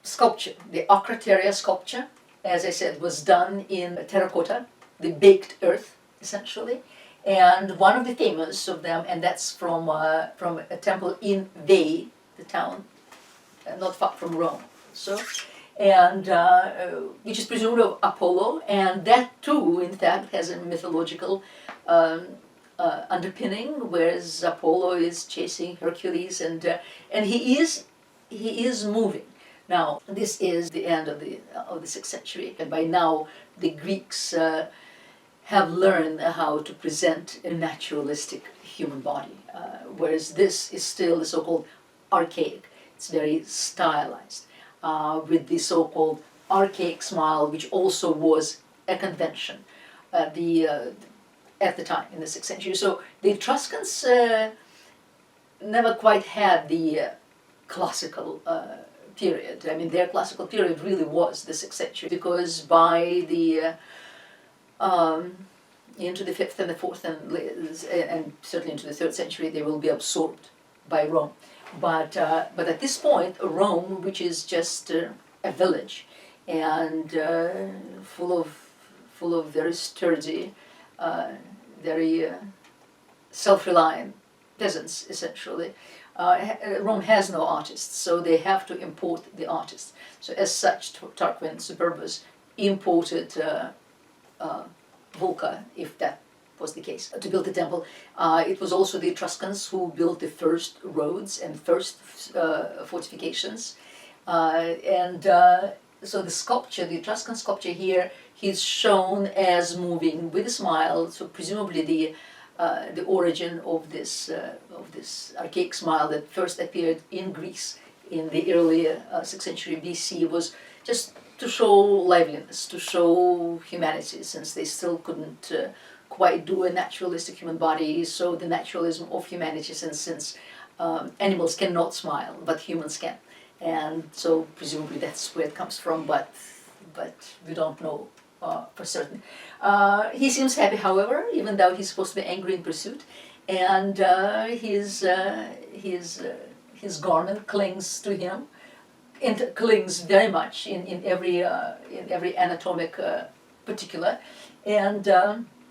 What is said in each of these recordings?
sculpture, the Acroteria sculpture, as I said, was done in terracotta, the baked earth, essentially. And one of the famous of them, and that's from a temple in Veii, the town, not far from Rome, so, and which is presumed of Apollo, and that too, in fact, has a mythological underpinning, whereas Apollo is chasing Hercules, and he is moving. Now, this is the end of the 6th century, and by now the Greeks have learned how to present a naturalistic human body, whereas this is still the so-called archaic. It's very stylized, with the so-called archaic smile, which also was a convention at the time in the 6th century. So the Etruscans never quite had the classical period. I mean, their classical period really was the 6th century, because by the into the 5th and the 4th and certainly into the 3rd century, they will be absorbed by Rome. But at this point, Rome, which is just a village and full of very sturdy, very self-reliant peasants, essentially. Rome has no artists, so they have to import the artists. So as such, Tarquin Superbus imported Vulca, if that was the case, to build the temple. It was also the Etruscans who built the first roads and first fortifications. So the sculpture, the Etruscan sculpture here, he's shown as moving with a smile, so presumably the origin of this archaic smile that first appeared in Greece in the early 6th century BC was just to show liveliness, to show humanity, since they still couldn't quite do a naturalistic human body. So the naturalism of humanity, since animals cannot smile, but humans can, and so presumably that's where it comes from. But we don't know for certain. He seems happy, however, even though he's supposed to be angry in pursuit, and his garment clings to him, and clings very much in every anatomic particular, and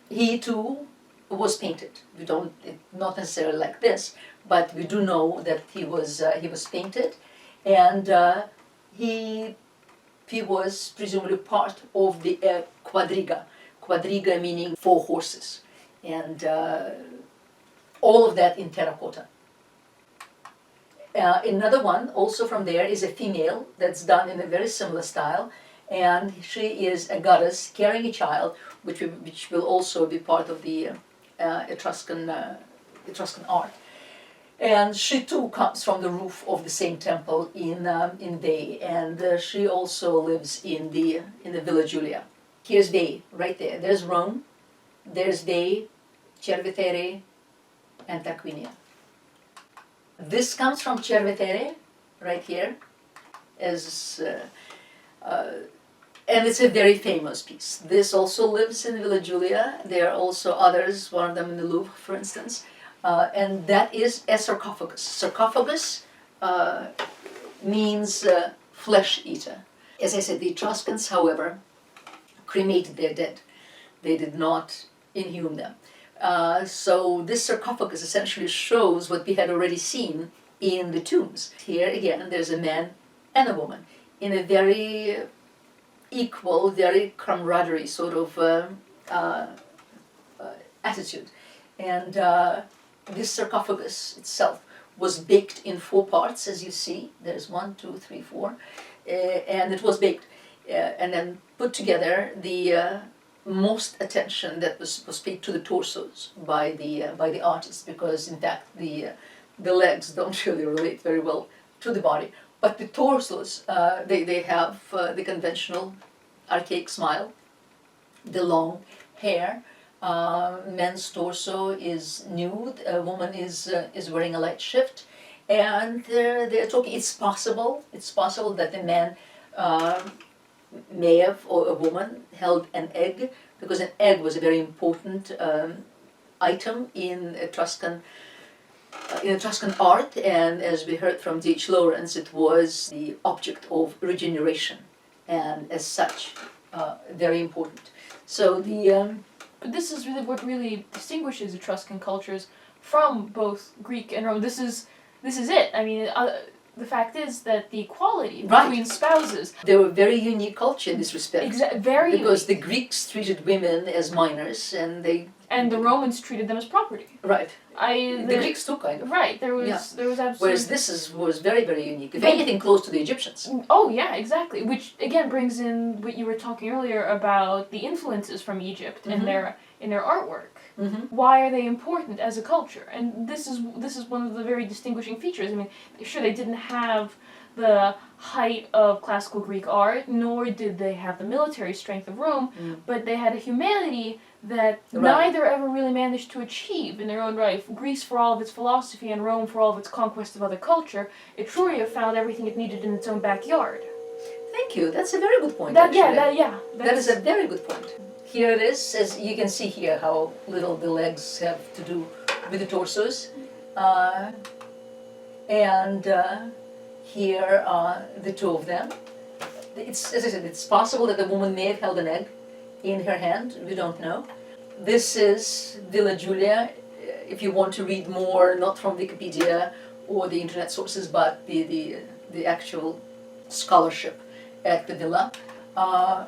he too was painted. We don't, not necessarily like this, but we do know that he was painted, and he was presumably part of the quadriga. Quadriga meaning 4 horses, and all of that in terracotta. Another one, also from there, is a female that's done in a very similar style, and she is a goddess carrying a child, which will also be part of the Etruscan art. And she too comes from the roof of the same temple in Veii, and she also lives in the Villa Julia. Here's Veii, right there. There's Rome, there's Veii, Cerveteri, and Tarquinia. This comes from Cerveteri, right here, and it's a very famous piece. This also lives in Villa Julia. There are also others, one of them in the Louvre, for instance, and that is a sarcophagus. Sarcophagus means flesh eater. As I said, the Etruscans, however, cremated their dead. They did not inhume them. So this sarcophagus essentially shows what we had already seen in the tombs. Here again, there's a man and a woman in a very equal, very camaraderie sort of attitude. And this sarcophagus itself was baked in 4 parts, as you see. There's 1, 2, 3, 4, and it was baked and then put together. The most attention that was paid to the torsos by the artists, because in fact the legs don't really relate very well to the body, but the torsos they have the conventional archaic smile, the long hair. Men's torso is nude. A woman is wearing a light shift, and they're talking. It's possible that the man may have, or a woman, held an egg, because an egg was a very important item in Etruscan in Etruscan art, and as we heard from D.H. Lawrence, it was the object of regeneration, and as such, very important. So But this is really what really distinguishes Etruscan cultures from both Greek and Rome. This is it. I mean, the fact is that the equality between spouses. They were a very unique culture in this respect. Very because unique. the Greeks treated women as minors, and the Romans treated them as property. Right. The Greeks too, kind of. Right. There was absolutely. Whereas this was very, very unique. If anything, close to the Egyptians. Oh yeah, exactly. Which again brings in what you were talking earlier about the influences from Egypt in their artwork. Why are they important as a culture? And this is one of the very distinguishing features. I mean, sure, they didn't have the height of classical Greek art, nor did they have the military strength of Rome, but they had a humanity that neither ever really managed to achieve in their own right. Greece for all of its philosophy and Rome for all of its conquest of other culture, Etruria found everything it needed in its own backyard. Thank you. That's a very good point, that is a very good point. Here it is, as you can see here, how little the legs have to do with the torsos. Here are the two of them. As I said, it's possible that the woman may have held an egg in her hand. We don't know. This is Villa Giulia. If you want to read more, not from Wikipedia or the internet sources, but the actual scholarship at the villa.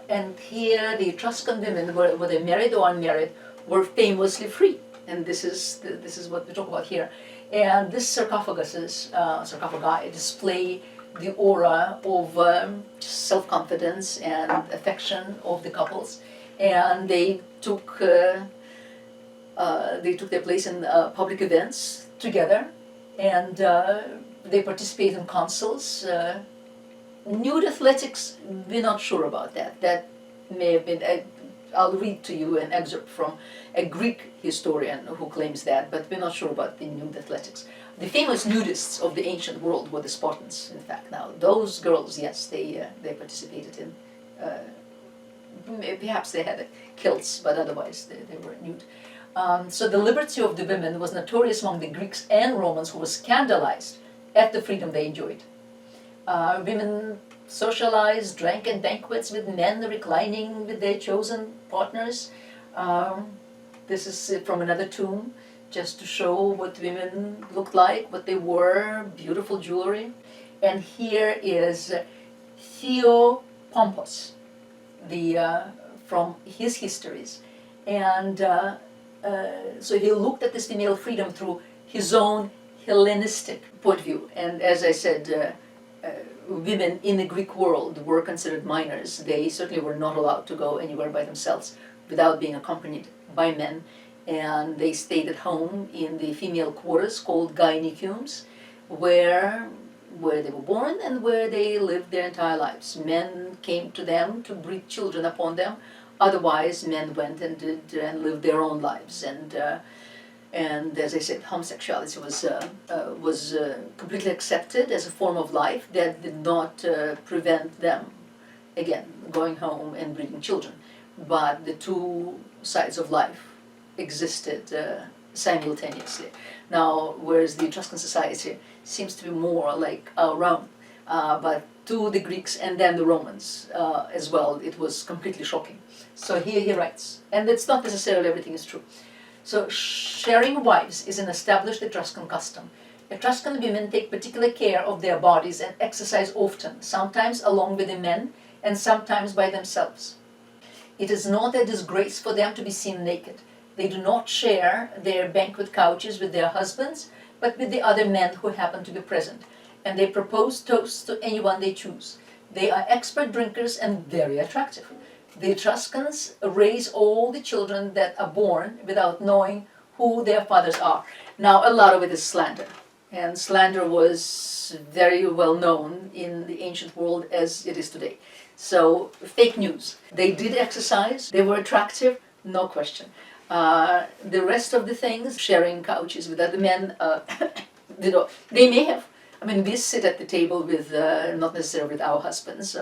And here the Etruscan women, whether they married or unmarried, were famously free. And this is what we talk about here. And these sarcophagi display the aura of self-confidence and affection of the couples. And they took their place in public events together, and they participate in councils. Nude athletics, we're not sure about that. That may have been, I'll read to you an excerpt from a Greek historian who claims that, but we're not sure about the nude athletics. The famous nudists of the ancient world were the Spartans, in fact. Now, those girls, yes, they participated in, perhaps they had kilts, but otherwise they were nude. So the liberty of the women was notorious among the Greeks and Romans, who were scandalized at the freedom they enjoyed. Women socialized, drank at banquets with men reclining with their chosen partners. This is from another tomb, just to show what women looked like, what they wore, beautiful jewelry. And here is Theo Pompos, from his histories. And so he looked at this female freedom through his own Hellenistic point of view. And as I said, women in the Greek world were considered minors. They certainly were not allowed to go anywhere by themselves without being accompanied by men. And they stayed at home in the female quarters called gyneciums, where they were born and where they lived their entire lives. Men came to them to breed children upon them. Otherwise, men went and lived their own lives. And as I said, homosexuality was completely accepted as a form of life that did not prevent them, again, going home and breeding children. But the two sides of life existed simultaneously. Now, whereas the Etruscan society seems to be more like our own, but to the Greeks and then the Romans as well, it was completely shocking. So here he writes, and it's not necessarily everything is true. So, sharing wives is an established Etruscan custom. Etruscan women take particular care of their bodies and exercise often, sometimes along with the men and sometimes by themselves. It is not a disgrace for them to be seen naked. They do not share their banquet couches with their husbands, but with the other men who happen to be present, and they propose toasts to anyone they choose. They are expert drinkers and very attractive. The Etruscans raise all the children that are born without knowing who their fathers are. Now, a lot of it is slander, and slander was very well known in the ancient world as it is today. So, fake news. They did exercise, they were attractive, no question. The rest of the things, sharing couches with other men, they may have. I mean, we sit at the table with, not necessarily with our husbands,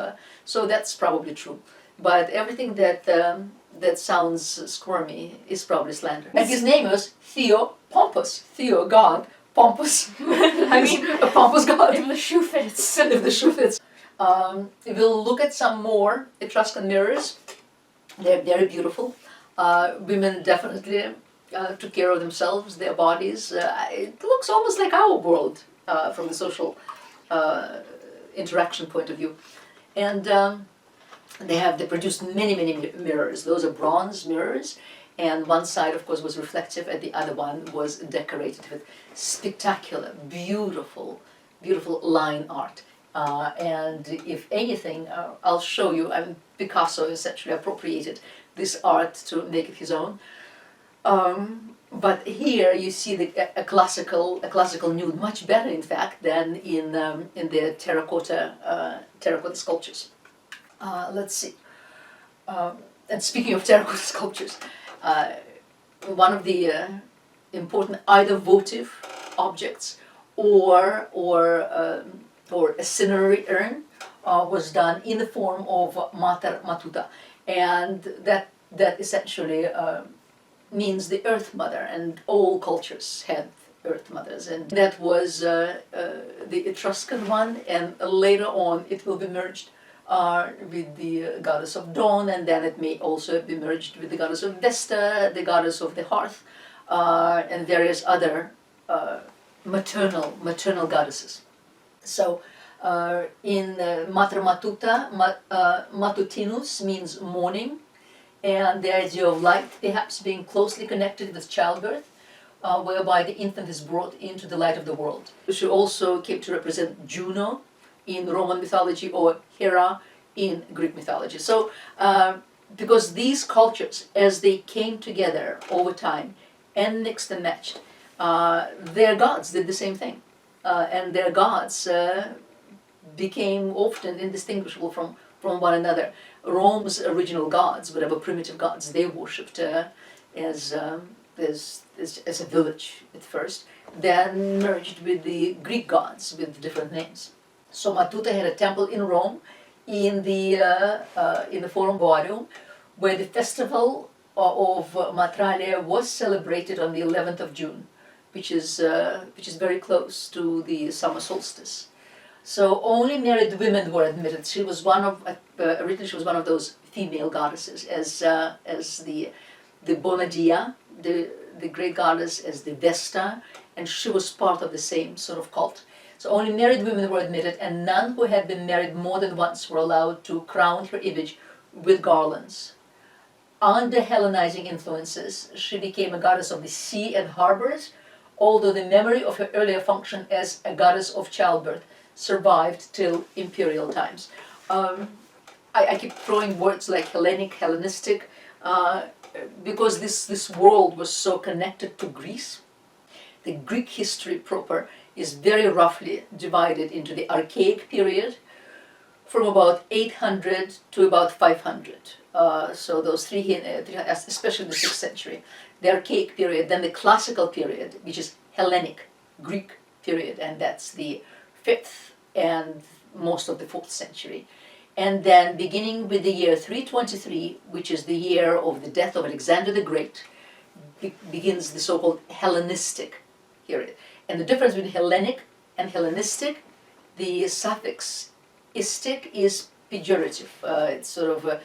so that's probably true. But everything that sounds squirmy is probably slander. And his name was Theo Pompos, Theo God, Pompos. I mean, a pompous god. if the shoe fits. If the shoe fits. We'll look at some more Etruscan mirrors. They're very beautiful. Women definitely took care of themselves, their bodies. It looks almost like our world from the social interaction point of view. And they produced many mirrors. Those are bronze mirrors, and one side of course was reflective and the other one was decorated with spectacular, beautiful line art. And if anything, I'll show you, Picasso essentially appropriated this art to make it his own. But here you see a classical nude, much better in fact than in the terracotta sculptures. Let's see. And speaking of terracotta sculptures, one of the important either votive objects or a cinerary urn was done in the form of Matuta, and that essentially means the Earth Mother, and all cultures had Earth Mothers, and that was the Etruscan one, and later on it will be merged with the goddess of dawn, and then it may also be merged with the goddess of Vesta, the goddess of the hearth, and various other maternal goddesses. So in Mater Matuta, Matutinus means morning, and the idea of light perhaps being closely connected with childbirth, whereby the infant is brought into the light of the world. She also came to represent Juno in Roman mythology or Hera in Greek mythology. So because these cultures, as they came together over time and mixed and matched, their gods did the same thing. And their gods became often indistinguishable from one another. Rome's original gods, whatever primitive gods they worshipped as a village at first, then merged with the Greek gods with different names. So Matuta had a temple in Rome, in the Forum Boarium, where the festival of Matralia was celebrated on the 11th of June, which is very close to the summer solstice. So only married women were admitted. She was originally she was one of those female goddesses, as the Bonadia, the great goddess, as the Vesta, and she was part of the same sort of cult. So only married women were admitted, and none who had been married more than once were allowed to crown her image with garlands. Under Hellenizing influences, she became a goddess of the sea and harbors, although the memory of her earlier function as a goddess of childbirth survived till imperial times. I keep throwing words like Hellenic, Hellenistic, because this world was so connected to Greece. The Greek history proper is very roughly divided into the Archaic period, from about 800 to about 500. So those three, especially the 6th century, the Archaic period, then the Classical period, which is Hellenic, Greek period, and that's the 5th and most of the 4th century. And then beginning with the year 323, which is the year of the death of Alexander the Great, begins the so-called Hellenistic period. And the difference between Hellenic and Hellenistic, the suffix istic is pejorative. It's sort of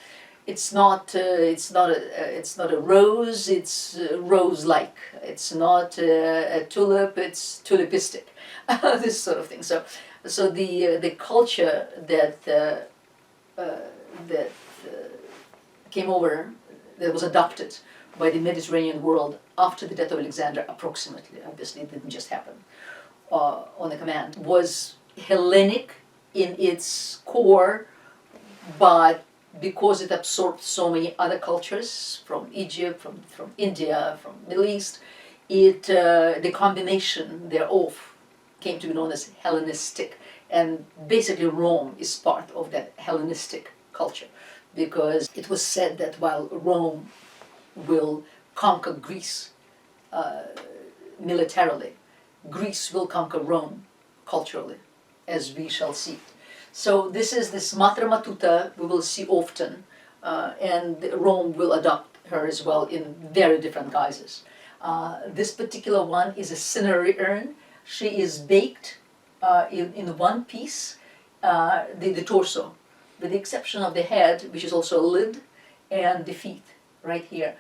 it's not a rose. It's rose-like. It's not a tulip. It's tulipistic. This sort of thing. So the culture that came over, that was adopted by the Mediterranean world after the death of Alexander, approximately, obviously it didn't just happen on the command, was Hellenic in its core, but because it absorbed so many other cultures from Egypt, from India, from Middle East, the combination thereof came to be known as Hellenistic. And basically Rome is part of that Hellenistic culture, because it was said that while Rome will conquer Greece militarily, Greece will conquer Rome culturally, as we shall see. So this Mater Matuta we will see often, and Rome will adopt her as well in very different guises. This particular one is a cinerary urn, She is baked in one piece, the torso, with the exception of the head, which is also a lid, and the feet, right here.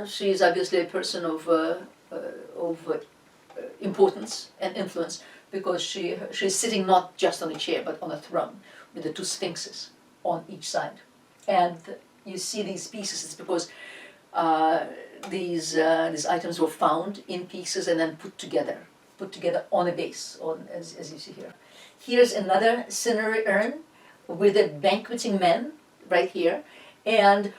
She is obviously a person of importance and influence, because she's sitting not just on a chair but on a throne with the two sphinxes on each side. And you see these pieces, it's because these items were found in pieces and then put together on a base, as you see here. Here's another cinerary urn with a banqueting man right here, and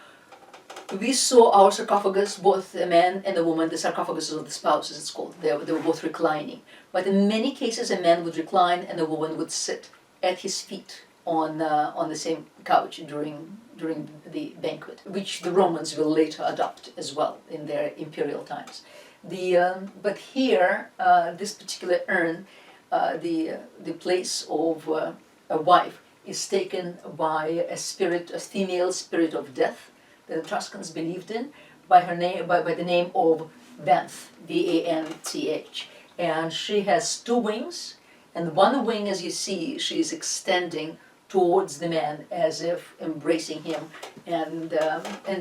we saw our sarcophagus, both a man and a woman, the sarcophagus of the spouses, it's called. They were both reclining. But in many cases, a man would recline and a woman would sit at his feet on the same couch during the banquet, which the Romans will later adopt as well in their imperial times. But here, this particular urn, the place of a wife is taken by a female spirit of death, the Etruscans believed in, by the name of Vanth, V-A-N-T-H. And she has two wings, and one wing, as you see, she is extending towards the man as if embracing him and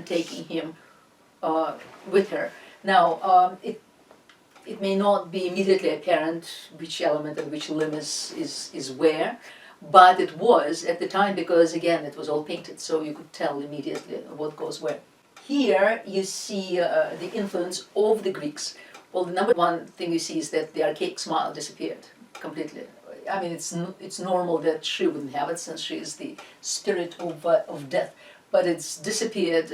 taking him with her. Now, it may not be immediately apparent which element and which limb is where, but it was at the time, because again it was all painted, so you could tell immediately what goes where. Here you see the influence of the Greeks. Well, the number one thing you see is that the archaic smile disappeared completely. I mean, it's normal that she wouldn't have it, since she is the spirit of death, but it's disappeared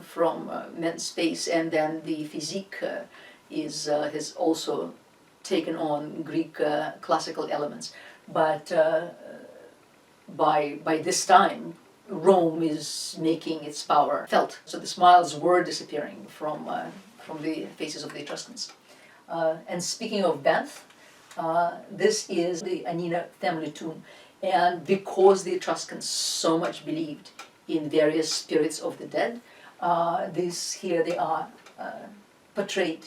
from men's face, and then the physique has also taken on Greek classical elements. But by this time, Rome is making its power felt. So the smiles were disappearing from the faces of the Etruscans. And speaking of Banth, this is the Anina family tomb. And because the Etruscans so much believed in various spirits of the dead, here they are portrayed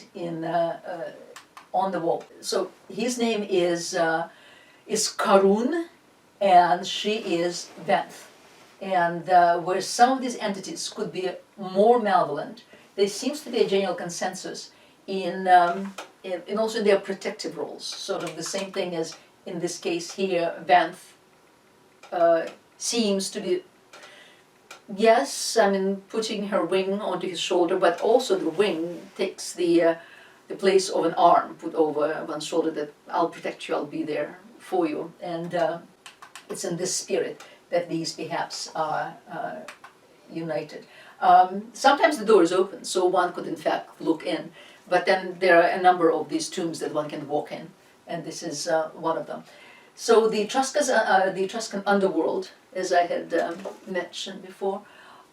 on the wall. So his name is Karun, and she is Vanth. And where some of these entities could be more malevolent, there seems to be a general consensus in also in their protective roles. Sort of the same thing as in this case here, Vanth seems to be, yes, I mean, putting her wing onto his shoulder, but also the wing takes the place of an arm put over one's shoulder, that I'll protect you, I'll be there for you. And it's in this spirit that these perhaps are united. Sometimes the door is open, so one could in fact look in, but then there are a number of these tombs that one can walk in, and this is one of them. So the Etruscan underworld, as I had mentioned before,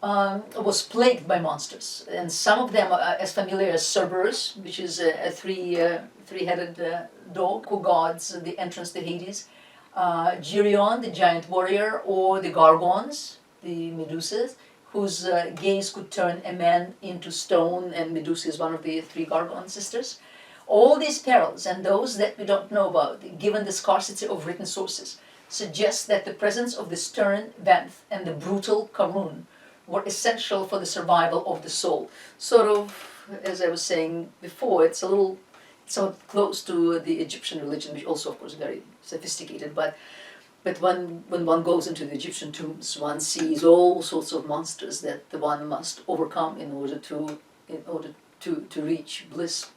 was plagued by monsters, and some of them are as familiar as Cerberus, which is a three-headed dog who guards the entrance to Hades, Geryon, the giant warrior, or the Gargons, the Medusas, whose gaze could turn a man into stone, and Medusa is one of the three Gargon sisters. All these perils, and those that we don't know about, given the scarcity of written sources, suggest that the presence of the stern Vanth and the brutal Karun were essential for the survival of the soul. Sort of, as I was saying before, it's somewhat close to the Egyptian religion, which also, of course, very sophisticated. But when one goes into the Egyptian tombs, one sees all sorts of monsters that the one must overcome in order to reach bliss.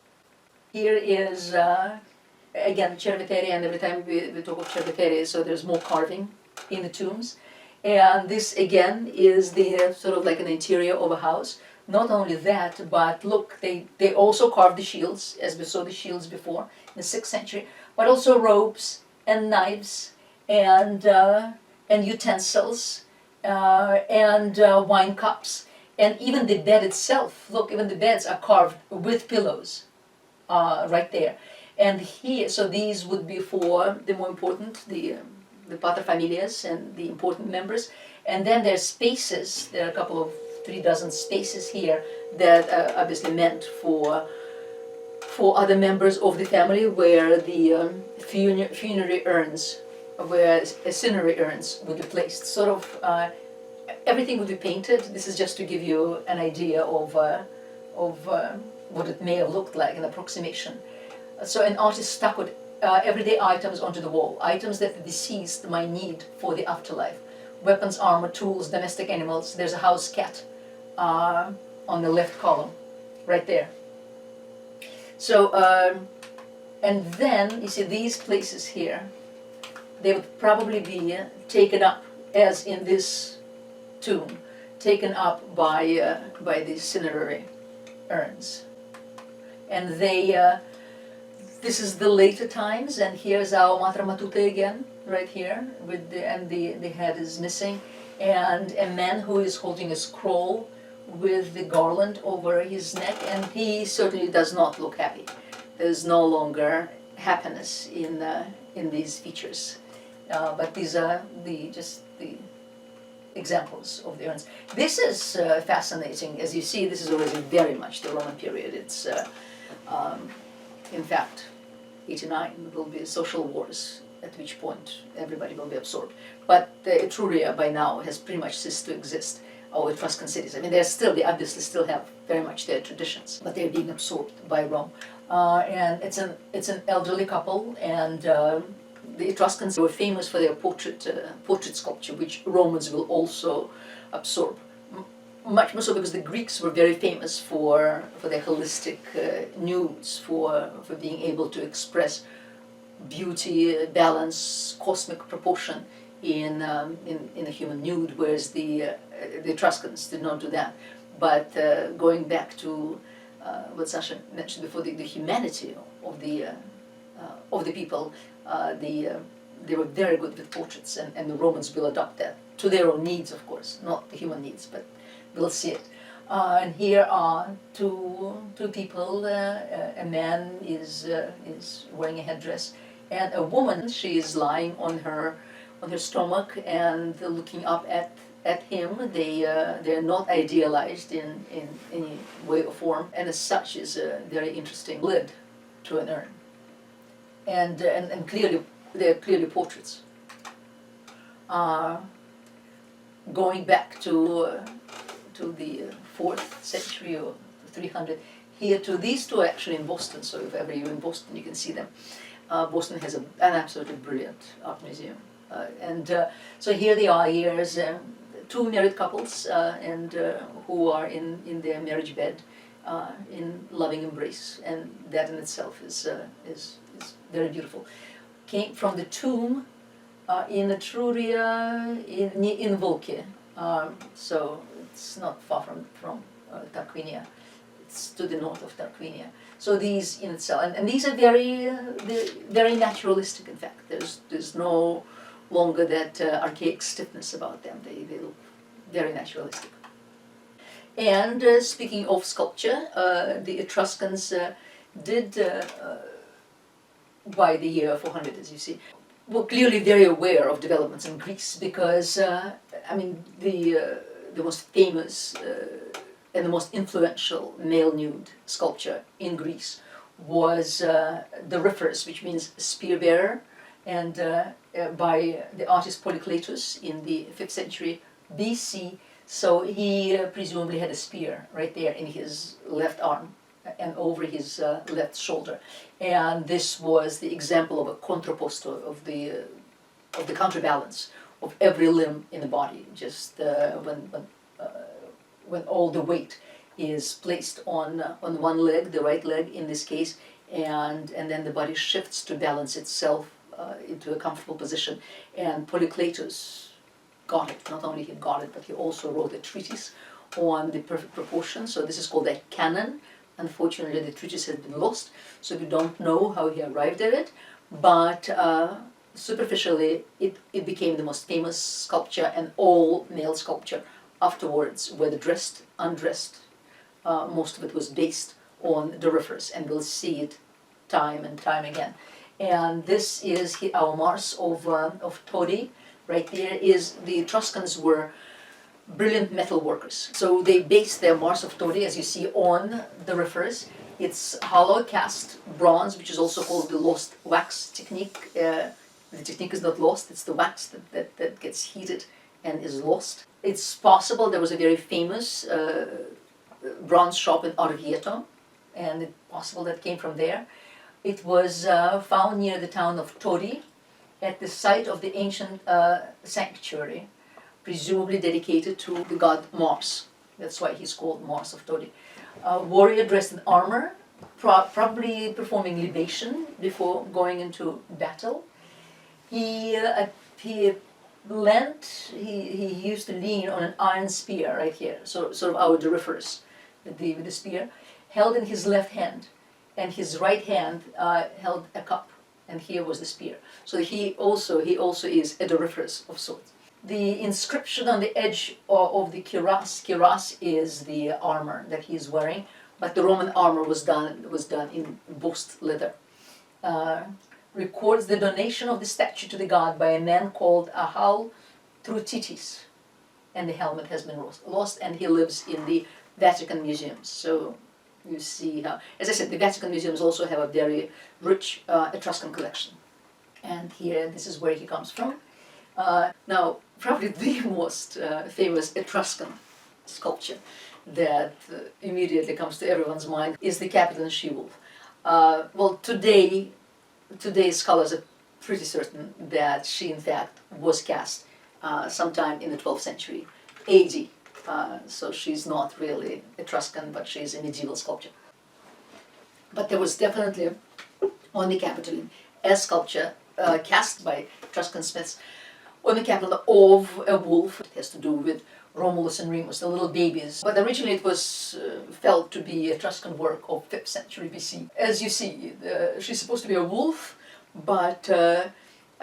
Here is again Cerveteri, and every time we talk of Cerveteri, so there's more carving in the tombs. And this again is the sort of like an interior of a house. Not only that, but look, they also carved the shields, as we saw the shields before in the 6th century, but also ropes and knives and utensils and wine cups, and even the bed itself. Look, even the beds are carved with pillows right there. And here, so these would be for the more important, the paterfamilias and the important members. And then there's spaces, there are a 3 dozen spaces here that are obviously meant for for other members of the family where the funerary urns, where cinerary urns would be placed. Sort of everything would be painted. This is just to give you an idea of what it may have looked like, an approximation. So an artist stuccoed everyday items onto the wall, items that the deceased might need for the afterlife. Weapons, armor, tools, domestic animals. There's a house cat on the left column, right there. So, and then, you see these places here, they would probably be taken up, as in this tomb, taken up by these cinerary urns. And they, this is the later times, and here's our Matra Matuta again, right here, with the head is missing, and a man who is holding a scroll with the garland over his neck, and he certainly does not look happy. There's no longer happiness in these features, but these are just the examples of the urns. This is fascinating. As you see, this is already very much the Roman period. It's in fact 89 will be social wars, at which point everybody will be absorbed. But Etruria by now has pretty much ceased to exist, or Etruscan cities. I mean, they obviously still have very much their traditions, but they're being absorbed by Rome. And it's an elderly couple, and the Etruscans were famous for their portrait sculpture, which Romans will also absorb. Much more so because the Greeks were very famous for their holistic nudes, for being able to express beauty, balance, cosmic proportion in a human nude, whereas the Etruscans did not do that. But going back to what Sasha mentioned before, the humanity of the people, they were very good with portraits, and the Romans will adopt that to their own needs, of course, not the human needs, but we'll see it. And here are two people. A man is wearing a headdress, and a woman, she is lying on her stomach and looking up at him. They're not idealized in any way or form, and as such is a very interesting lid to an urn. And clearly, they're clearly portraits. Going back to the 4th century or 300, here to these two are actually in Boston, so if ever you're in Boston you can see them. Boston has an absolutely brilliant art museum. So here they are, here's two married couples who are in their marriage bed in loving embrace, and that in itself is very beautiful. Came from the tomb in Etruria, in Volke, so it's not far from Tarquinia. It's to the north of Tarquinia. So these in itself, and these are very naturalistic. In fact, there's no longer that archaic stiffness about them. They look very naturalistic. And speaking of sculpture, the Etruscans did, by the year 400, as you see, were clearly very aware of developments in Greece, because I mean the most famous and the most influential male nude sculpture in Greece was the Rhyphorus, which means spear bearer, and by the artist Polykletus in the 5th century BC. So he presumably had a spear right there in his left arm and over his left shoulder, and this was the example of a contrapposto, of the counterbalance of every limb in the body. Just when all the weight is placed on one leg, the right leg in this case, and then the body shifts to balance itself into a comfortable position. And Polykletus got it. Not only he got it, but he also wrote a treatise on the perfect proportion. So this is called a canon. Unfortunately, the treatise has been lost, so we don't know how he arrived at it, but superficially it became the most famous sculpture, and all male sculpture afterwards, whether dressed, undressed, most of it was based on the Rhyphorus, and we'll see it time and time again. And this is our Mars of Todi. Right there is, the Etruscans were brilliant metal workers. So they based their Mars of Todi, as you see, on the Rhyphorus, It's hollow cast bronze, which is also called the lost wax technique. The technique is not lost, it's the wax that gets heated and is lost. It's possible there was a very famous bronze shop in Orvieto, and it's possible that came from there. It was found near the town of Tori, at the site of the ancient sanctuary, presumably dedicated to the god Mars. That's why he's called Mars of Tori. A warrior dressed in armor, probably performing libation before going into battle. He used to lean on an iron spear right here, so sort of our doryphorus with the spear, held in his left hand, and his right hand held a cup, and here was the spear. So he also is a doryphorus of sorts. The inscription on the edge of the cuirass is the armor that he is wearing, but the Roman armor was done in embossed leather. Records the donation of the statue to the god by a man called Ahal Trutitis, and the helmet has been lost, and he lives in the Vatican museums. So you see how, as I said, the Vatican museums also have a very rich Etruscan collection. And here, this is where he comes from. Now, probably the most famous Etruscan sculpture that immediately comes to everyone's mind is the Capitan She-Wolf. Well, today's scholars are pretty certain that she, in fact, was cast sometime in the 12th century AD. So she's not really Etruscan, but she's a medieval sculpture. But there was definitely on the Capitol a sculpture cast by Etruscan smiths on the Capitol of a wolf. It has to do with Romulus and Remus, the little babies. But originally it was felt to be Etruscan work of 5th century BC. As you see, she's supposed to be a wolf, but I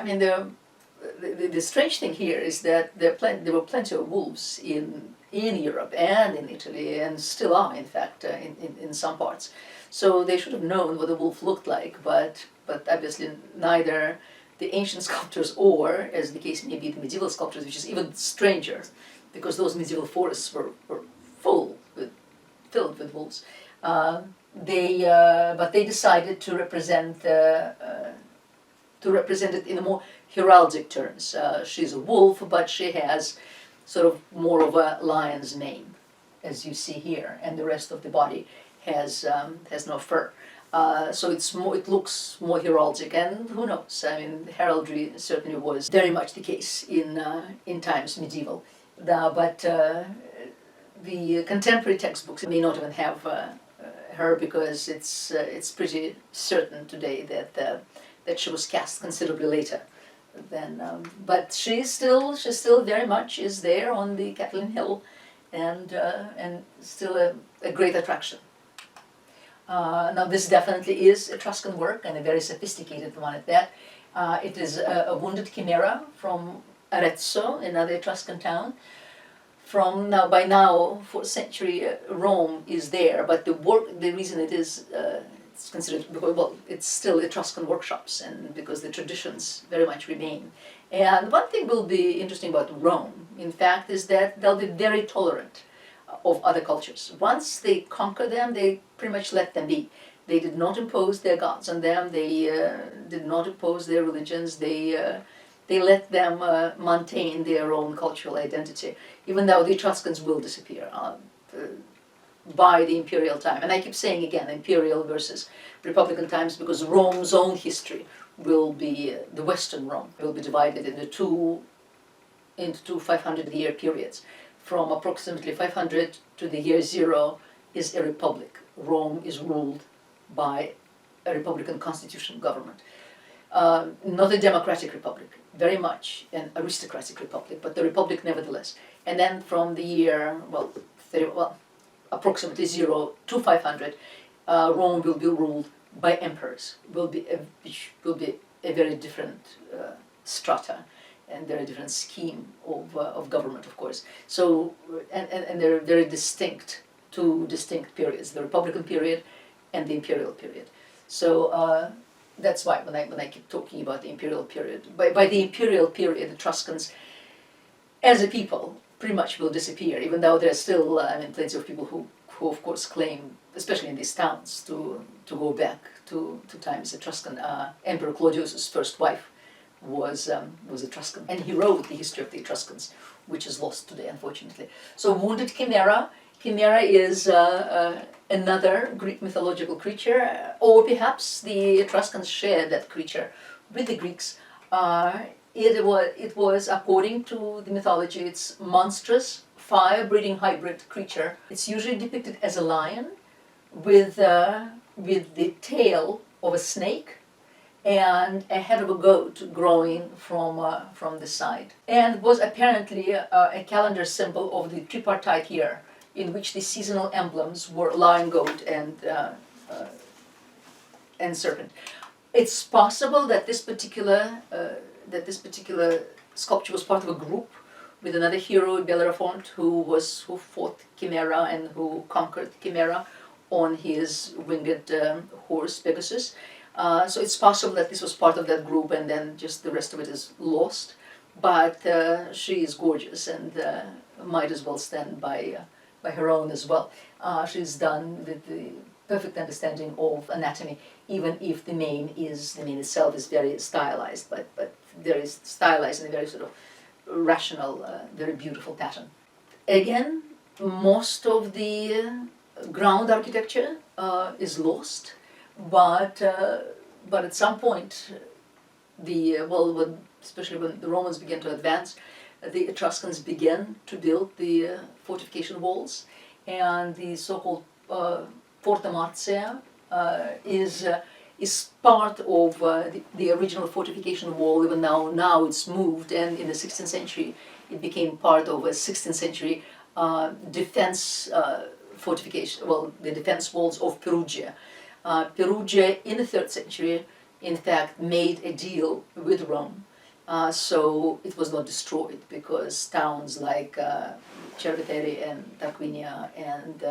mean, the strange thing here is that there were plenty of wolves in Europe and in Italy, and still are, in fact, in some parts. So they should have known what a wolf looked like, but obviously neither the ancient sculptors or, as the case may be, the medieval sculptors, which is even stranger, because those medieval forests were filled with wolves. But they decided to represent it in a more heraldic terms. She's a wolf, but she has sort of more of a lion's mane, as you see here, and the rest of the body has no fur. So it looks more heraldic, and who knows? I mean, heraldry certainly was very much the case in times medieval. But the contemporary textbooks may not even have her, because it's pretty certain today that she was cast considerably later. But she still very much is there on the Catalan Hill, and still a great attraction. Now this definitely is Etruscan work, and a very sophisticated one at that. It is a wounded Chimera from Arezzo, another Etruscan town. By now, 4th century Rome is there, but the reason it is it's considered, well, it's still Etruscan workshops, and because the traditions very much remain. And one thing will be interesting about Rome, in fact, is that they'll be very tolerant of other cultures. Once they conquer them, they pretty much let them be. They did not impose their gods on them, they did not impose their religions, they let them maintain their own cultural identity, even though the Etruscans will disappear by the imperial time. And I keep saying again, imperial versus republican times, because Rome's own history will be, the Western Rome, will be divided into two 500-year periods. From approximately 500 to the year 0 is a republic. Rome is ruled by a republican constitutional government. Not a democratic republic, very much an aristocratic republic, but the republic nevertheless. And then from the year, approximately 0 to 500, Rome will be ruled by emperors. Which will be a very different strata and very different scheme of government, of course. So, and they're very distinct, two distinct periods: the Republican period and the imperial period. So that's why when I keep talking about the imperial period, by the imperial period, the Etruscans, as a people, pretty much will disappear. Even though there's still, plenty of people who of course claim especially in these towns, to go back to times. Etruscan Emperor Claudius's first wife was Etruscan, and he wrote the history of the Etruscans, which is lost today, unfortunately. So wounded Chimera. Chimera is another Greek mythological creature, or perhaps the Etruscans shared that creature with the Greeks. It was, according to the mythology, it's monstrous, fire-breathing hybrid creature. It's usually depicted as a lion with the tail of a snake and a head of a goat growing from the side. And was apparently a calendar symbol of the tripartite year, in which the seasonal emblems were lion, goat, and serpent. It's possible that this particular sculpture was part of a group with another hero, Bellerophon, who fought Chimera and who conquered Chimera on his winged horse Pegasus. So it's possible that this was part of that group, and then just the rest of it is lost. But she is gorgeous and might as well stand by her own as well. She's done with the perfect understanding of anatomy, even if the mane itself is very stylized, but there is stylized in a very sort of rational, very beautiful pattern. Again, most of the ground architecture is lost, but at some point, especially when the Romans began to advance, the Etruscans began to build the fortification walls, and the so-called Porta Marzea is part of the original fortification wall. Even now it's moved, and in the 16th century it became part of a 16th century defense fortification. Well, the defense walls of Perugia. Perugia in the 3rd century, in fact, made a deal with Rome, so it was not destroyed, because towns like Cerveteri and Tarquinia and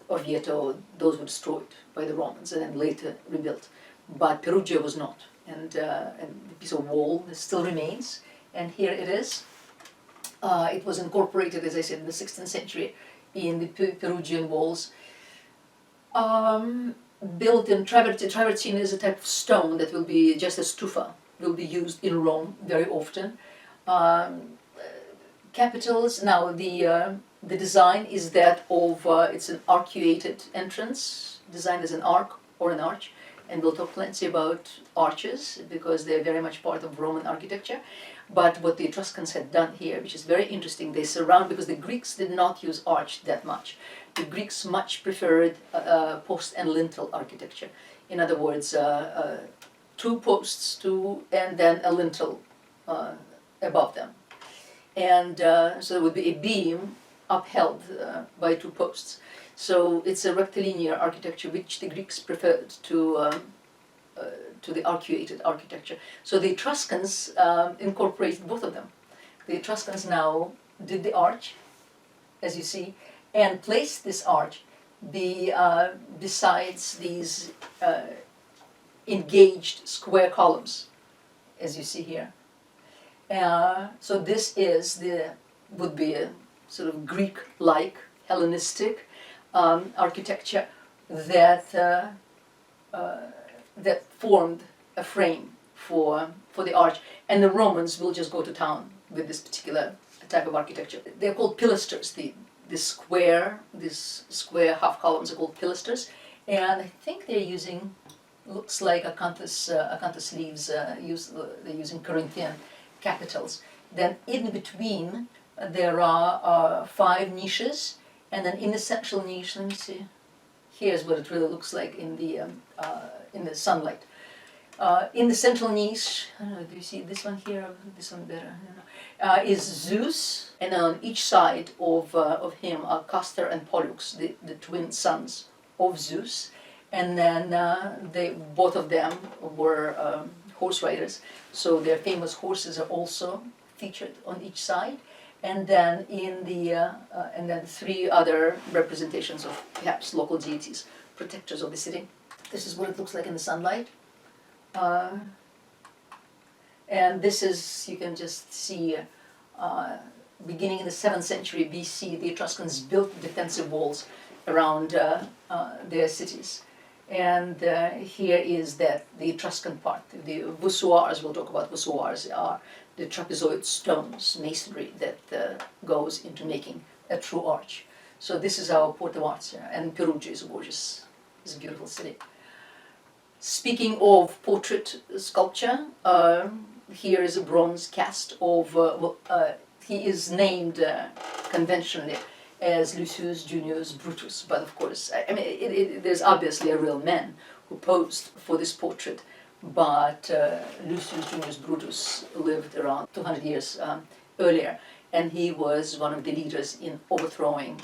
Orvieto, those were destroyed by the Romans and then later rebuilt. But Perugia was not, and the piece of wall still remains, and here it is. It was incorporated, as I said, in the 16th century in the Perugian walls. Built in travertine is a type of stone that will be just as tufa, will be used in Rome very often. Capitals, now the design is that of, it's an arcuated entrance, designed as an arc or an arch, and we'll talk plenty about arches because they're very much part of Roman architecture. But what the Etruscans had done here, which is very interesting, they surround, because the Greeks did not use arch that much. The Greeks much preferred post and lintel architecture. In other words, 2 posts, and then a lintel above them. And so there would be a beam upheld by 2 posts. So it's a rectilinear architecture, which the Greeks preferred to the arcuated architecture. So the Etruscans incorporated both of them. The Etruscans now did the arch, as you see, and placed this arch besides these engaged square columns, as you see here. So this would be a sort of Greek-like, Hellenistic architecture that formed a frame for the arch, and the Romans will just go to town with this particular type of architecture. They're called pilasters. This square half columns are called pilasters, and I think they're using, looks like acanthus leaves. They're using Corinthian capitals. Then in between there are 5 niches, and then in the central niche, let me see. Here's what it really looks like in the sunlight. In the central niche, I don't know, do you see this one here or this one better? I don't know. Is Zeus, and on each side of him are Castor and Pollux, the twin sons of Zeus, and then both of them were horse riders, so their famous horses are also featured on each side. And then and then 3 other representations of perhaps local deities, protectors of the city. This is what it looks like in the sunlight. And this is, you can just see, beginning in the 7th century BC, the Etruscans built defensive walls around their cities. And here is that the Etruscan part. The voussoirs, we'll talk about voussoirs, are the trapezoid stones, masonry, that goes into making a true arch. So this is our Port of Arts, and Perugia is gorgeous. It's a beautiful city. Speaking of portrait sculpture, here is a bronze cast of, he is named conventionally as Lucius Junius Brutus, but of course, I mean, there's obviously a real man who posed for this portrait, but Lucius Junius Brutus lived around 200 years earlier, and he was one of the leaders in overthrowing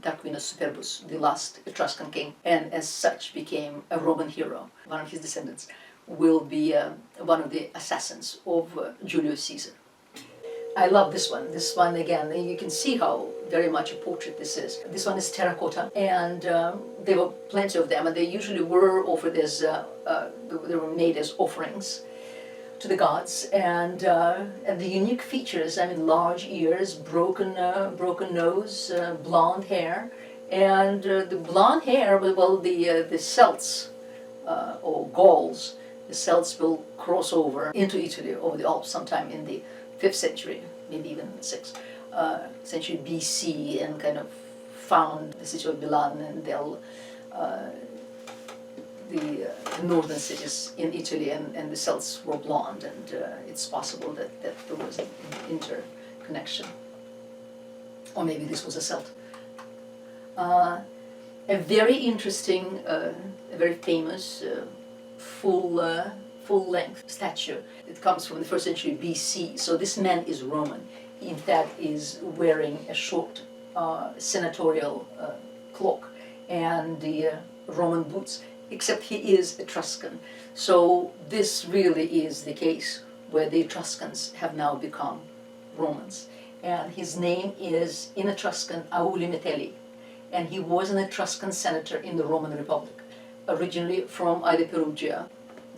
Tarquinius Superbus, the last Etruscan king, and as such became a Roman hero. One of his descendants will be one of the assassins of Julius Caesar. I love this one. This one, again, you can see how very much a portrait this is. This one is terracotta, and there were plenty of them, and they usually were offered as, they were made as offerings to the gods. And the unique features, I mean, large ears, broken nose, blonde hair, and the blonde hair, well, the Celts or Gauls, the Celts will cross over into Italy over the Alps sometime in the 5th century, maybe even 6th century BC, and kind of found the city of Milan, and they'll the northern cities in Italy, and the Celts were blonde, and it's possible that there was an interconnection, or maybe this was a Celt. A very interesting, a very famous full-length statue. It comes from the 1st century BC, so this man is Roman. He in fact is wearing a short senatorial cloak and the Roman boots, except he is Etruscan. So this really is the case where the Etruscans have now become Romans. And his name is in Etruscan Auli Metelli, and he was an Etruscan senator in the Roman Republic, originally from either Perugia,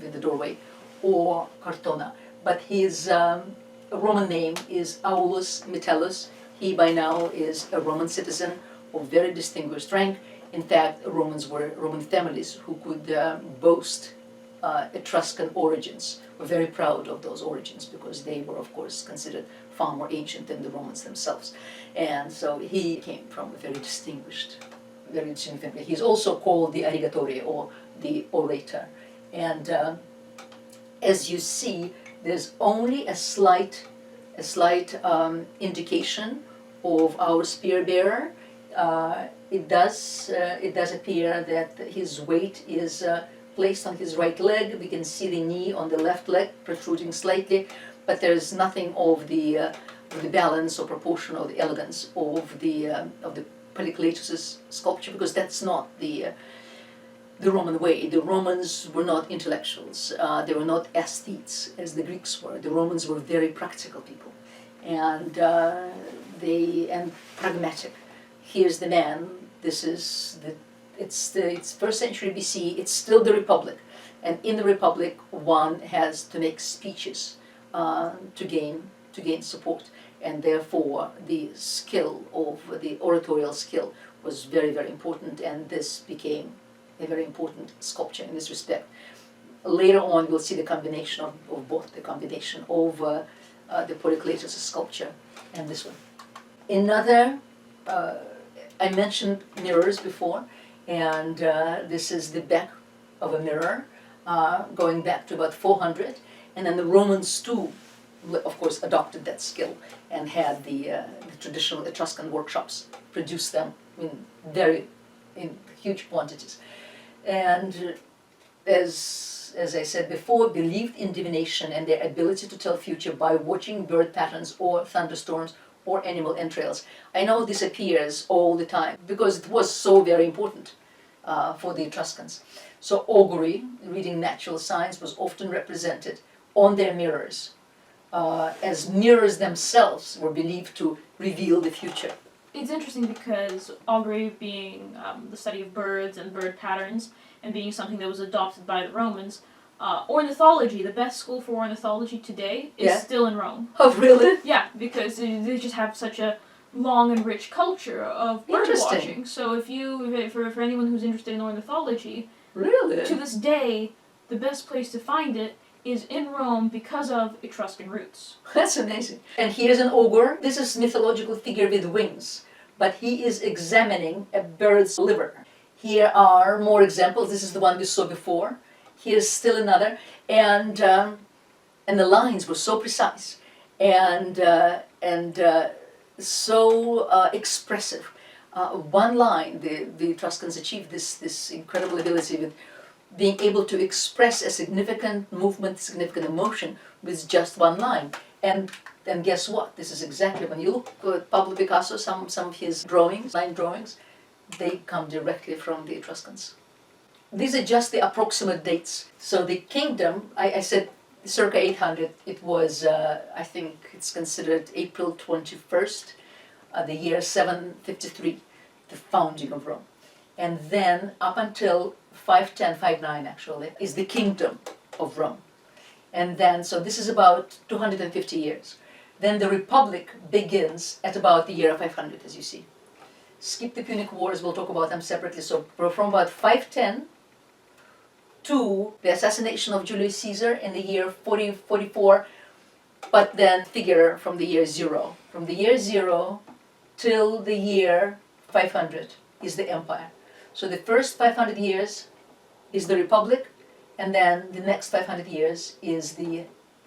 with the doorway, or Cortona. But his Roman name is Aulus Metellus. He by now is a Roman citizen of very distinguished rank. In fact, Romans were Roman families who could boast Etruscan origins, were very proud of those origins because they were, of course, considered far more ancient than the Romans themselves. And so he came from a very distinguished family. He's also called the Arigatore, or the orator. And as you see, there's only a slight indication of our spear bearer. It does appear that his weight is placed on his right leg. We can see the knee on the left leg protruding slightly, but there is nothing of the balance or proportion or the elegance of the Polycletus' sculpture, because that's not the Roman way. The Romans were not intellectuals. They were not aesthetes as the Greeks were. The Romans were very practical people, and pragmatic. Here's the man. This is it's 1st century BC. It's still the Republic, and in the Republic, one has to make speeches to gain support, and therefore the skill of the oratorial skill was very, very important, and this became a very important sculpture in this respect. Later on, we'll see the combination of both, the combination of the Polycletus sculpture and this one. Another, I mentioned mirrors before, and this is the back of a mirror, going back to about 400, and then the Romans too, of course, adopted that skill and had the traditional Etruscan workshops produce them in huge quantities. And as I said before, believed in divination and their ability to tell future by watching bird patterns or thunderstorms or animal entrails. I know this appears all the time because it was so very important for the Etruscans. So augury, reading natural signs, was often represented on their mirrors, as mirrors themselves were believed to reveal the future. It's interesting because augury being the study of birds and bird patterns, and being something that was adopted by the Romans, ornithology, the best school for ornithology today, is still in Rome. Oh, really? Yeah, because they just have such a long and rich culture of bird Interesting. watching. So for anyone who's interested in ornithology, Really? to this day, the best place to find it is in Rome because of Etruscan roots. That's amazing. And here's an ogre. This is mythological figure with wings, but he is examining a bird's liver. Here are more examples. This is the one we saw before. Here's still another, and the lines were so precise and so expressive. One line, the Etruscans achieved this incredible ability with being able to express a significant movement, significant emotion with just one line. And guess what? This is exactly, when you look at Pablo Picasso, some of his drawings, line drawings, they come directly from the Etruscans. These are just the approximate dates. So the kingdom, I said circa 800, it was, I think it's considered April 21st, the year 753, the founding of Rome. And then up until 510, 509 actually, is the kingdom of Rome. And then, so this is about 250 years. Then the Republic begins at about the year 500, as you see. Skip the Punic Wars, we'll talk about them separately. So from about 510 to the assassination of Julius Caesar in the year 44, but then figure from the year 0. From the year 0 till the year 500 is the empire. So the first 500 years is the Republic, and then the next 500 years is the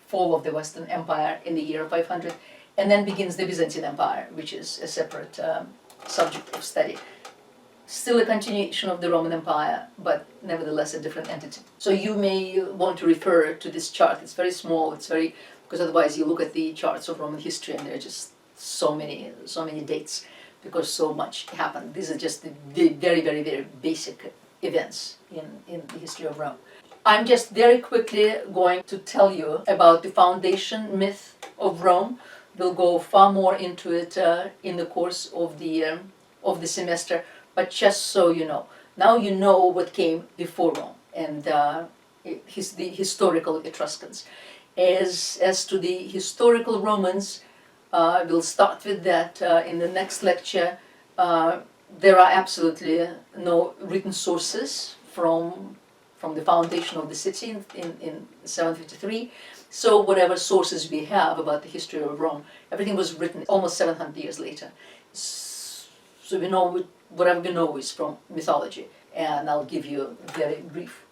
fall of the Western Empire in the year 500, and then begins the Byzantine Empire, which is a separate subject of study. Still a continuation of the Roman Empire, but nevertheless a different entity. So you may want to refer to this chart. It's very small, because otherwise you look at the charts of Roman history and there are just so many dates, because so much happened. These are just the very, very, very basic events in the history of Rome. I'm just very quickly going to tell you about the foundation myth of Rome. We'll go far more into it in the course of the semester, but just so you know. Now you know what came before Rome and the historical Etruscans. As to the historical Romans, we'll start with that in the next lecture. There are absolutely no written sources from the foundation of the city in 753. So whatever sources we have about the history of Rome, everything was written almost 700 years later. So we know whatever we know is from mythology, and I'll give you a very brief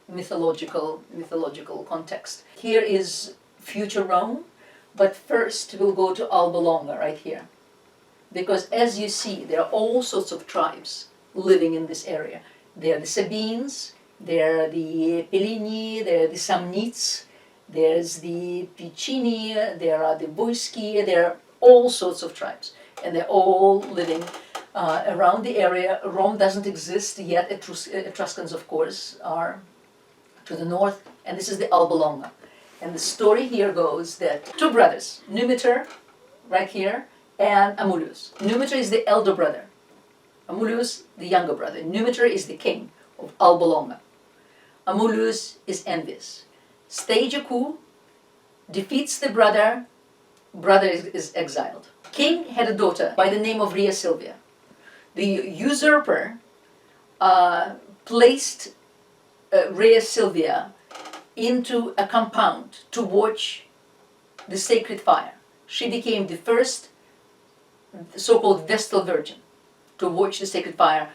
mythological context. Here is future Rome, but first we'll go to Albalonga right here, because as you see, there are all sorts of tribes living in this area. There are the Sabines, there are the Pellini, there are the Samnites, there's the Piceni, there are the Boiski, there are all sorts of tribes, and they're all living around the area. Rome doesn't exist yet. Etruscans, of course, are to the north, and this is the Albalonga. And the story here goes that two brothers, Numitor, right here, and Amulius. Numitor is the elder brother, Amulius the younger brother. Numitor is the king of Albalonga. Amulius is envious. Stage a coup, defeats the brother is exiled. King had a daughter by the name of Rhea Silvia. The usurper placed Rhea Silvia into a compound to watch the sacred fire. She became the first so-called Vestal Virgin to watch the sacred fire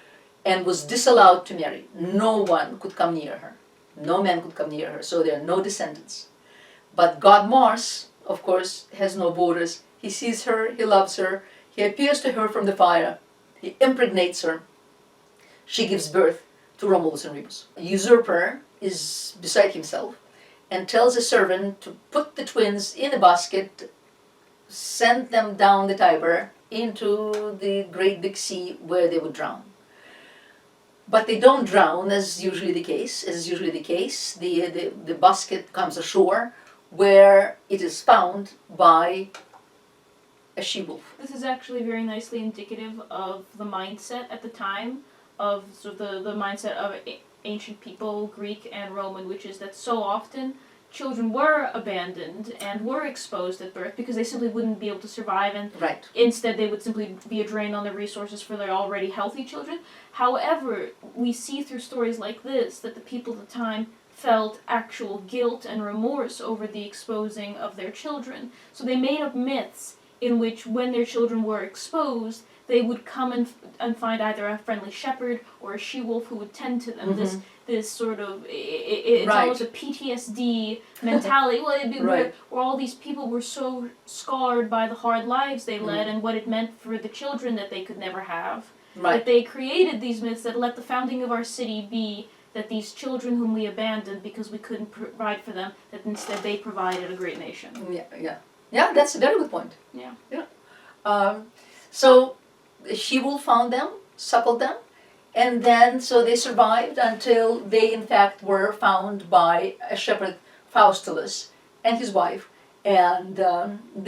and was disallowed to marry. No one could come near her. No man could come near her, so there are no descendants. But God Mars, of course, has no borders. He sees her, he loves her, he appears to her from the fire, he impregnates her. She gives birth to Romulus and Remus. A usurper is beside himself and tells a servant to put the twins in a basket, send them down the Tiber into the great big sea where they would drown. But they don't drown, as usually the case. The basket comes ashore, where it is found by a she-wolf. This is actually very nicely indicative of the mindset at the time, of sort of the mindset of ancient people, Greek and Roman, which is that so often children were abandoned and were exposed at birth because they simply wouldn't be able to survive, and Right. instead they would simply be a drain on their resources for their already healthy children. However, we see through stories like this that the people at the time felt actual guilt and remorse over the exposing of their children. So they made up myths in which when their children were exposed, they would come and find either a friendly shepherd or a she-wolf who would tend to them. This sort of, it's Right. almost a PTSD mentality. Well, it'd be where all these people were so scarred by the hard lives they led and what it meant for the children that they could never have. Right. That they created these myths that let the founding of our city be that these children whom we abandoned because we couldn't provide for them, that instead they provided a great nation. Yeah, that's a very good point. Yeah. So she-wolf found them, suckled them, and then so they survived until they in fact were found by a shepherd, Faustulus, and his wife, and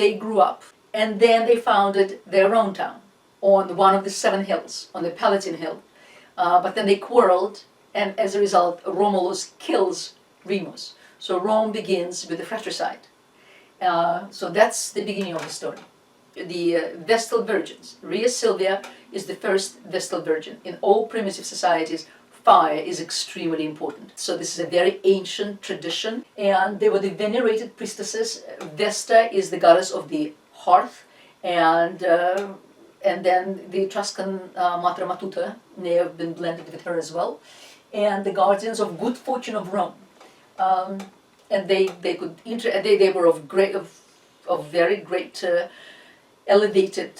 they grew up. And then they founded their own town on one of the 7 hills, on the Palatine Hill. But then they quarreled, and as a result, Romulus kills Remus. So Rome begins with the fratricide. So that's the beginning of the story. The Vestal Virgins. Rhea Silvia is the first Vestal Virgin. In all primitive societies, fire is extremely important. So this is a very ancient tradition, and they were the venerated priestesses. Vesta is the goddess of the hearth, and then the Etruscan Matra Matuta may have been blended with her as well, and the guardians of good fortune of Rome. And they were of very great elevated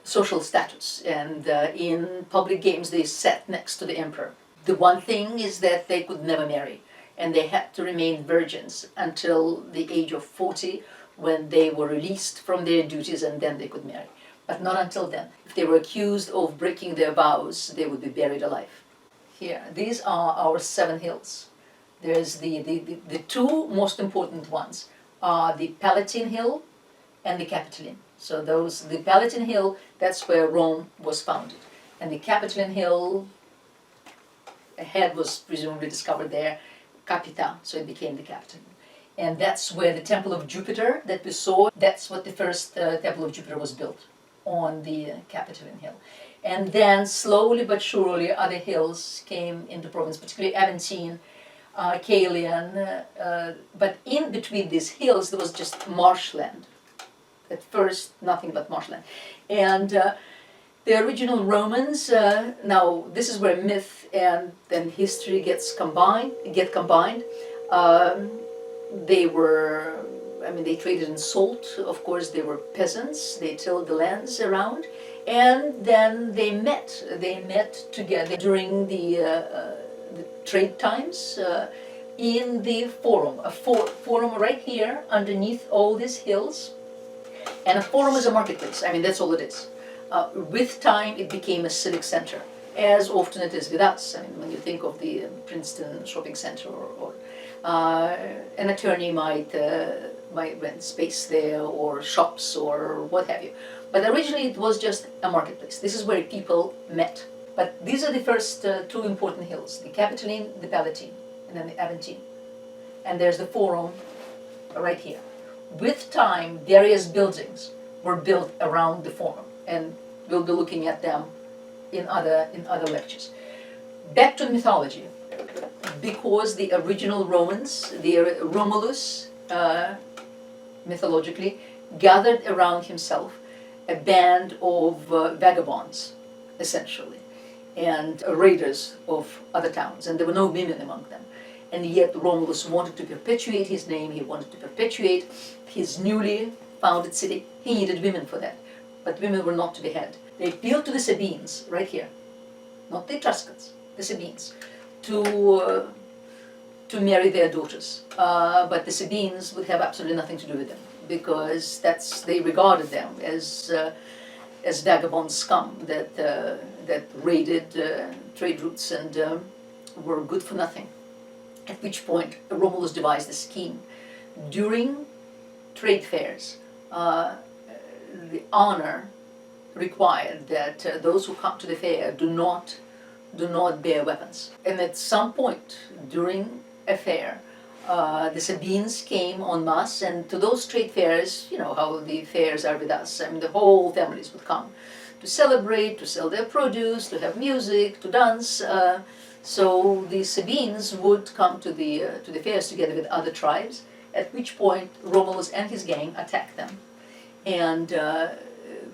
social status, and in public games they sat next to the emperor. The one thing is that they could never marry, and they had to remain virgins until the age of 40, when they were released from their duties, and then they could marry. But not until then. If they were accused of breaking their vows, they would be buried alive. Here, these are our 7 hills. There's the 2 most important ones are the Palatine Hill and the Capitoline. So the Palatine Hill, that's where Rome was founded. And the Capitoline Hill, a head was presumably discovered there, Capita, so it became the capital. And that's where the Temple of Jupiter that we saw, that's what the first Temple of Jupiter was built, on the Capitoline Hill. And then slowly but surely other hills came into province, particularly Aventine, Caelian, but in between these hills there was just marshland. At first, nothing but marshland. And the original Romans, now this is where myth and then history get combined. They traded in salt. Of course, they were peasants. They tilled the lands around, and then they met together during the trade times in the forum. A forum right here underneath all these hills. And a forum is a marketplace. That's all it is. With time, it became a civic center, as often it is with us. When you think of the Princeton shopping center, or an attorney might rent space there, or shops, or what have you. But originally, it was just a marketplace. This is where people met. But these are the first 2 important hills: the Capitoline, the Palatine, and then the Aventine. And there's the forum right here. With time, various buildings were built around the forum, and we'll be looking at them in other lectures. Back to mythology, because the original Romans, the Romulus, mythologically, gathered around himself a band of vagabonds, essentially, and raiders of other towns, and there were no women among them. And yet Romulus wanted to perpetuate his name, he wanted to perpetuate his newly founded city. He needed women for that, but women were not to be had. They appealed to the Sabines, right here, not the Etruscans, the Sabines, to marry their daughters. But the Sabines would have absolutely nothing to do with them, because they regarded them as vagabond scum that raided trade routes and were good for nothing. At which point Romulus devised a scheme. During trade fairs, the honor required that those who come to the fair do not bear weapons. And at some point during a fair, The Sabines came en masse, and to those trade fairs, you know how the fairs are with us. I mean, the whole families would come to celebrate, to sell their produce, to have music, to dance. So the Sabines would come to the fairs together with other tribes, at which point Romulus and his gang attacked them, and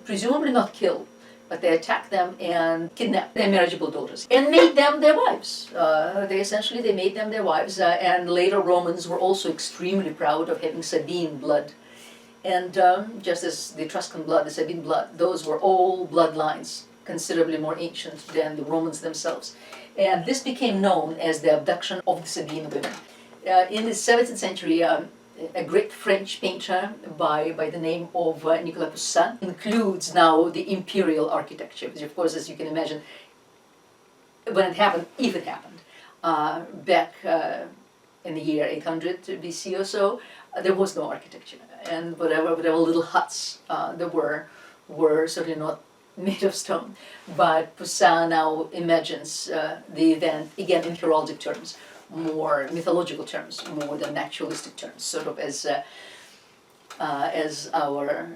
presumably not killed, but they attacked them and kidnapped their marriageable daughters and made them their wives. They made them their wives, and later Romans were also extremely proud of having Sabine blood. And just as the Etruscan blood, the Sabine blood, those were all bloodlines considerably more ancient than the Romans themselves. And this became known as the abduction of the Sabine women. In the 17th century, a great French painter by the name of Nicolas Poussin includes now the imperial architecture, which of course, as you can imagine, when it happened, if it happened, back in the year 800 BC or so, there was no architecture, and whatever little huts there were certainly not made of stone. But Poussin now imagines the event, again in heraldic terms, more mythological terms, more than naturalistic terms, sort of as our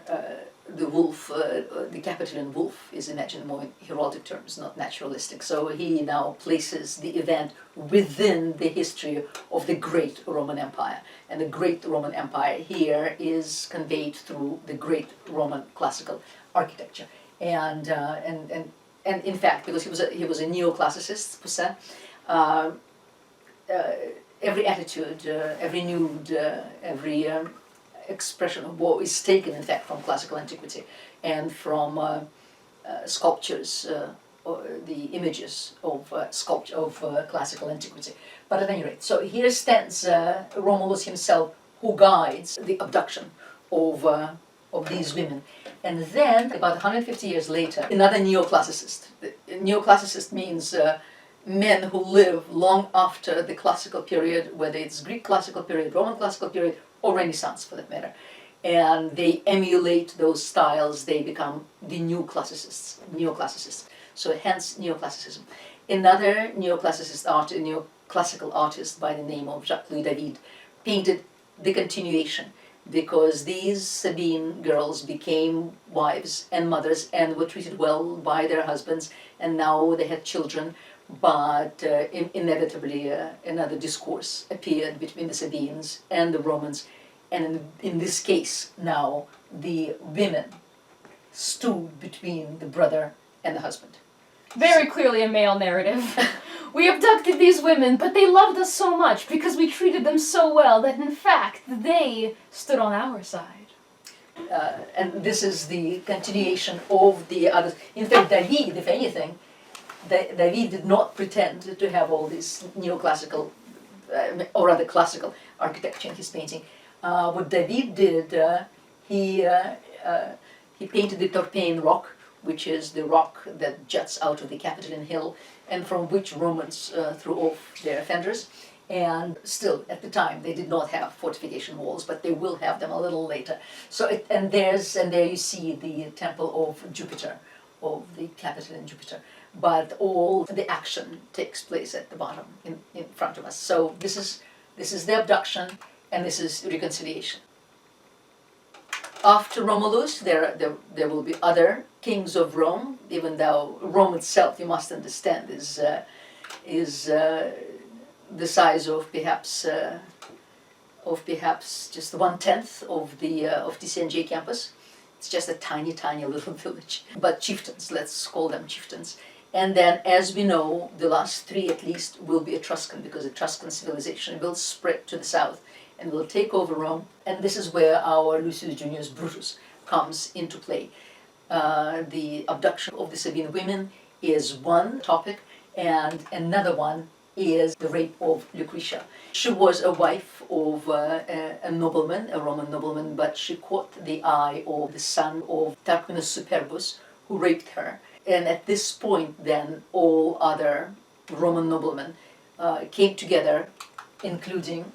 the wolf, the Capitoline wolf is imagined more in heraldic terms, not naturalistic. So he now places the event within the history of the great Roman Empire, and the great Roman Empire here is conveyed through the great Roman classical architecture. And in fact, because he was a neoclassicist, Poussin, every attitude, every nude, every expression of woe is taken, in fact, from classical antiquity and from sculptures, the images of classical antiquity. But at any rate, so here stands Romulus himself, who guides the abduction of these women. And then, about 150 years later, another neoclassicist. Neoclassicist means men who live long after the classical period, whether it's Greek classical period, Roman classical period, or Renaissance for that matter. And they emulate those styles, they become the neoclassicists. So hence neoclassicism. Another neoclassical artist by the name of Jacques-Louis David painted the continuation, because these Sabine girls became wives and mothers and were treated well by their husbands, and now they had children. But inevitably another discourse appeared between the Sabines and the Romans, and in this case now the women stood between the brother and the husband. Very clearly a male narrative. We abducted these women, but they loved us so much because we treated them so well that in fact they stood on our side. And this is the continuation of the others. In fact, David, if anything, David did not pretend to have all this neoclassical, or rather classical architecture in his painting. What David did, he painted the Torpaean rock, which is the rock that juts out of the Capitoline hill, and from which Romans threw off their offenders. And still, at the time, they did not have fortification walls, but they will have them a little later. So, there you see the temple of Jupiter, of the Capitoline Jupiter. But all the action takes place at the bottom, in front of us. So this is the abduction, and this is reconciliation. After Romulus, there will be other kings of Rome, even though Rome itself, you must understand, is the size of perhaps just 1/10 of the TCNJ campus. It's just a tiny, tiny little village. But chieftains, let's call them chieftains. And then, as we know, the last three at least will be Etruscan, because Etruscan civilization will spread to the south and will take over Rome. And this is where our Lucius Junius Brutus comes into play. The abduction of the Sabine women is one topic, and another one is the rape of Lucretia. She was a wife of a nobleman, a Roman nobleman, but she caught the eye of the son of Tarquinius Superbus, who raped her. And at this point, then, all other Roman noblemen came together, including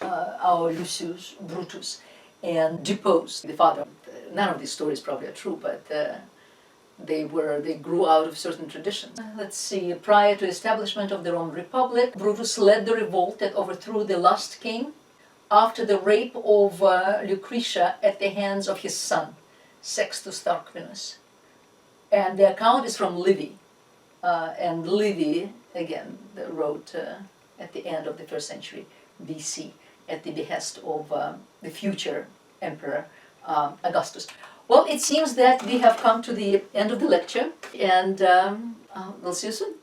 our Lucius Brutus, and deposed the father. None of these stories probably are true, but they grew out of certain traditions. Let's see, prior to the establishment of the Roman Republic, Brutus led the revolt that overthrew the last king after the rape of Lucretia at the hands of his son, Sextus Tarquinius. And the account is from Livy. And Livy, again, wrote at the end of the 1st century BC at the behest of the future emperor Augustus. Well, it seems that we have come to the end of the lecture, and we'll see you soon.